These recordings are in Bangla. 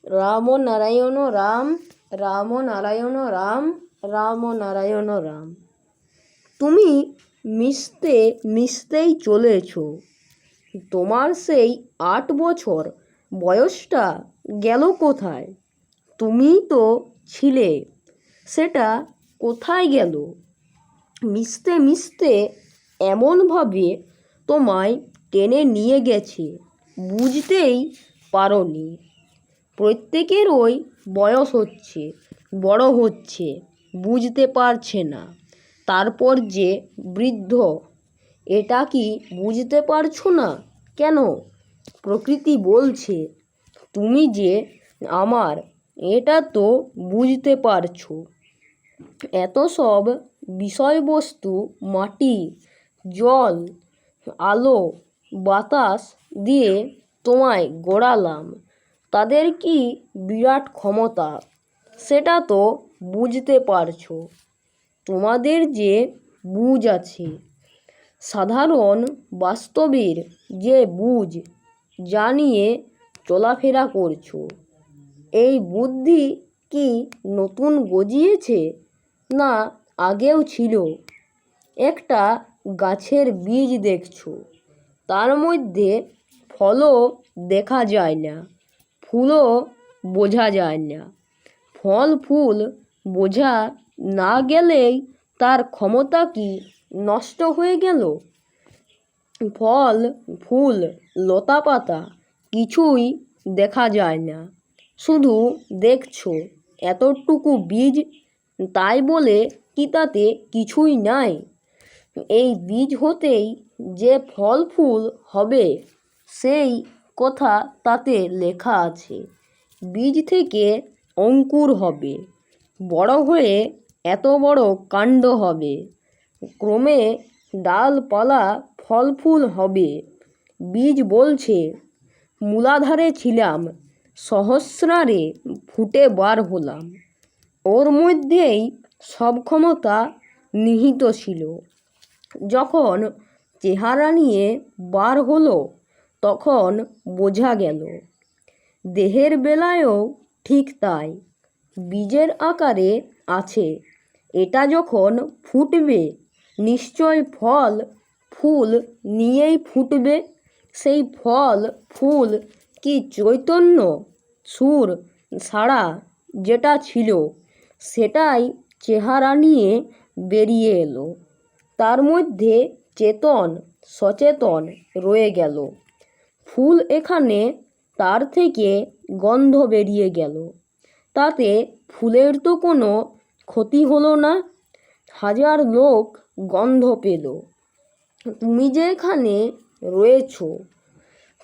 রাম নারায়ণ রাম, রাম নারায়ণ রাম, রাম নারায়ণ রাম। তুমি মিশতে মিশতেই চলেছ। তোমার সেই 8 বছর বয়সটা গেল কোথায়? তুমিই তো ছিলে, সেটা কোথায় গেল? মিশতে মিশতে এমনভাবে তোমায় টেনে নিয়ে গেছে, বুঝতেই পারোনি। প্রত্যেকেরই বয়স হচ্ছে, বড় হচ্ছে, বুঝতে পারছে না। তারপর যে বৃদ্ধ, এটা কি বুঝতে পারছো না কেন? প্রকৃতি বলছে তুমি যে আমার, এটা তো বুঝতে পারছো। এত সব বিষয়বস্তু, মাটি, জল, আলো, বাতাস দিয়ে তোমায় গড়ালাম, তাদের কি বিরাট ক্ষমতা, সেটা তো বুঝতে পারছো। তোমাদের যে বুঝ আছে, সাধারণ বাস্তবের যে বুঝ, যা নিয়ে চলাফেরা করছো, এই বুদ্ধি কি নতুন গজিয়েছে, না আগেও ছিল? একটা গাছের বীজ দেখছো, তার মধ্যে ফলও দেখা যায় না, ফুলও বোঝা যায় না। ফল ফুল বোঝা না গেলেই তার ক্ষমতা কি নষ্ট হয়ে গেল? ফল ফুল লতা পাতা কিছুই দেখা যায় না, শুধু দেখছো এতটুকু বীজ, তাই বলে কি তাতে কিছুই নাই? এই বীজ হতেই যে ফল ফুল হবে, সেই কথা তাতে লেখা আছে। বীজ থেকে অঙ্কুর হবে, বড় হয়ে এত বড় কাণ্ড হবে, ক্রমে ডালপালা ফল ফুল হবে। বীজ বলছে মূলাধারে ছিলাম, সহস্রারে ফুটে বার হলাম। ওর মধ্যেই সব ক্ষমতা নিহিত ছিল। যখন চেহারা নিয়ে বার হলো, তখন বোঝা গেল। দেহের বেলায়ও ঠিক তাই, বীজের আকারে আছে। এটা যখন ফুটবে, নিশ্চয় ফল ফুল নিয়েই ফুটবে। সেই ফল ফুল কি চৈতন্য, সুর, সাড়া যেটা ছিল, সেটাই চেহারা নিয়ে বেরিয়ে এলো। তার মধ্যে চেতন সচেতন রয়ে গেল। ফুল এখানে, তার থেকে গন্ধ বেরিয়ে গেল। তাতে ফুলের তো কোনো ক্ষতি হলো না। 1000 লোক গন্ধ পেল। তুমি যে এখানে রয়েছ,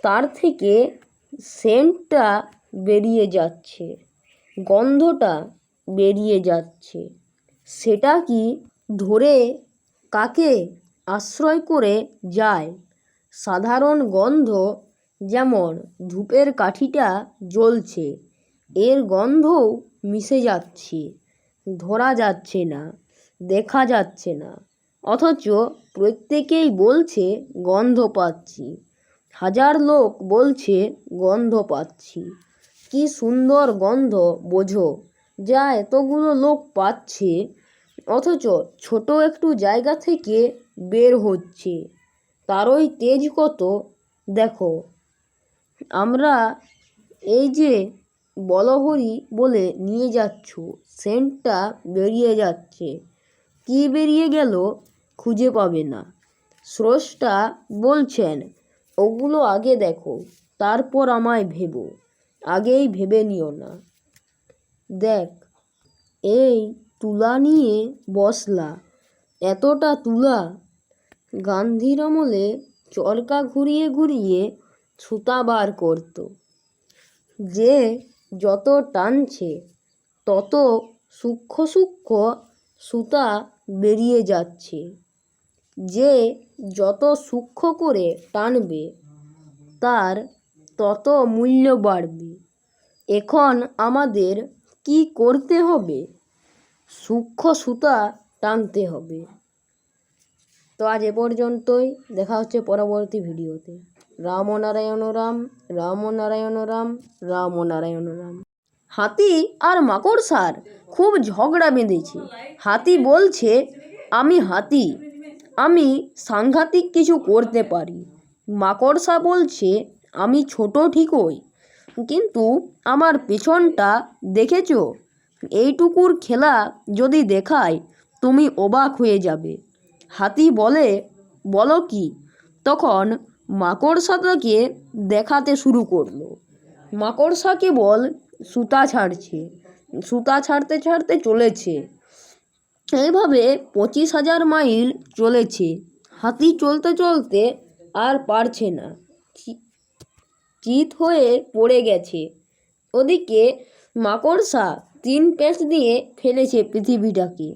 তার থেকে সেন্টটা বেরিয়ে যাচ্ছে, গন্ধটা বেরিয়ে যাচ্ছে। সেটা কি ধরে কাকে আশ্রয় করে যায়? সাধারণ গন্ধ, যেমন ধূপের কাঠিটা জ্বলছে, এর গন্ধও মিশে যাচ্ছে, ধরা যাচ্ছে না, দেখা যাচ্ছে না, অথচ প্রত্যেকেই বলছে গন্ধ পাচ্ছি। 1000 লোক বলছে গন্ধ পাচ্ছি। কি সুন্দর গন্ধ বোঝো, যা এতগুলো লোক পাচ্ছে, অথচ ছোট একটু জায়গা থেকে বের হচ্ছে। তারই তেজ কত দেখো। আমরা এই যে বলহরি বলে নিয়ে যাচ্ছ, সেন্টটা বেরিয়ে যাচ্ছে, কি বেরিয়ে গেল খুঁজে পাবে না। স্রষ্টা বলছেন ওগুলো আগে দেখো, তারপর আমায় ভেবো, আগেই ভেবে নিও না। দেখ, এই তুলা নিয়ে বসলা, এতটা তুলা। গান্ধীর আমলে চরকা ঘুরিয়ে ঘুরিয়ে সুতা বার করত। যে যত টানছে, তত সূক্ষ্ম সূক্ষ্ম সুতা বেরিয়ে যাচ্ছে। যে যত সূক্ষ্ম করে টানবে, তার তত মূল্য বাড়বে। এখন আমাদের কি করতে হবে? সূক্ষ্ম সুতা টানতে হবে। তো আজ এ পর্যন্তই, দেখা হচ্ছে পরবর্তী ভিডিওতে। রাম নারায়ণ রাম, রাম নারায়ণ রাম, রাম নারায়ণ রাম। হাতি আর মাকড়সার খুব ঝগড়া বেঁধেছে। হাতি বলছে, আমি হাতি, আমি সাংঘাতিক কিছু করতে পারি। মাকড়সা বলছে, আমি ছোট ঠিকই, কিন্তু আমার পেছনটা দেখেছো? এইটুকুর খেলা যদি দেখায় তুমি অবাক হয়ে যাবে। হাতি বলে, বলো কি? তখন মাকড়সা তাকে দেখাতে শুরু করলো। মাকড়সা কেবল সুতা ছাড়ছে, সুতা ছাড়তে ছাড়তে চলেছে। এইভাবে 25,000 মাইল চলেছে। হাতি চলতে চলতে আর পারছে না, চিত হয়ে পড়ে গেছে। ওদিকে মাকড়সা 3 প্যাঁচ দিয়ে ফেলেছে, পৃথিবীটাকে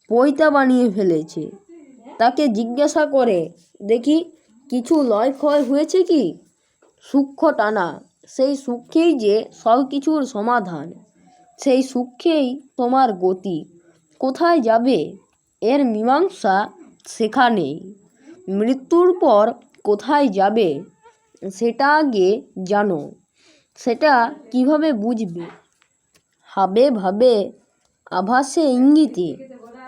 পয়তা বানিয়ে ফেলেছে। তাকে জিজ্ঞাসা করে, দেখি কিছু লয় ক্ষয় হয়েছে কি? সূক্ষ্ম টানা, সেই সূক্ষ্মেই যে সব কিছুর সমাধান, সেই সূক্ষ্মেই তোমার গতি। কোথায় যাবে এর মীমাংসা সেখানেই। মৃত্যুর পর কোথায় যাবে সেটা আগে জানো। সেটা কিভাবে বুঝবে? হাবে ভাবে, আভাসে ইঙ্গিতে।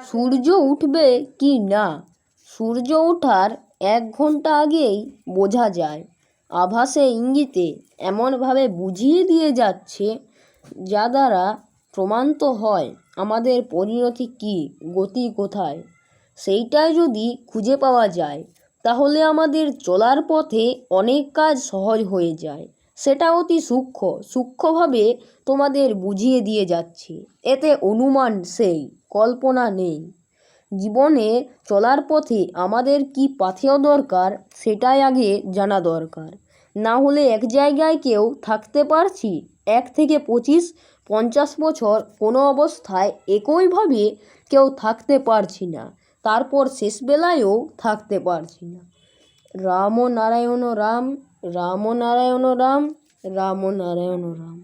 সূর্য উঠবে কি না, সূর্য ওঠার 1 ঘন্টা আগেই বোঝা যায়। আভাসে ইঙ্গিতে এমনভাবে বুঝিয়ে দিয়ে যাচ্ছে, যা দ্বারা প্রমাণিত হয় আমাদের পরিণতি কী, গতি কোথায়। সেইটাই যদি খুঁজে পাওয়া যায়, তাহলে আমাদের চলার পথে অনেক কাজ সহজ হয়ে যায়। সেটা অতি সূক্ষ্মভাবে তোমাদের বুঝিয়ে দিয়ে যাচ্ছে। এতে অনুমান সেই, কল্পনা নেই। জীবনে চলার পথে আমাদের কি পাথেয় দরকার, সেটাই আগে জানা দরকার। না হলে এক জায়গায় কেউ থাকতে পারছি 1 থেকে 25-50 বছর, কোনো অবস্থায় একইভাবে কেউ থাকতে পারছি না, তারপর শেষ বেলায়ও থাকতে পারছি না। রাম নারায়ণ রাম, রাম নারায়ণ রাম, রাম নারায়ণ রাম।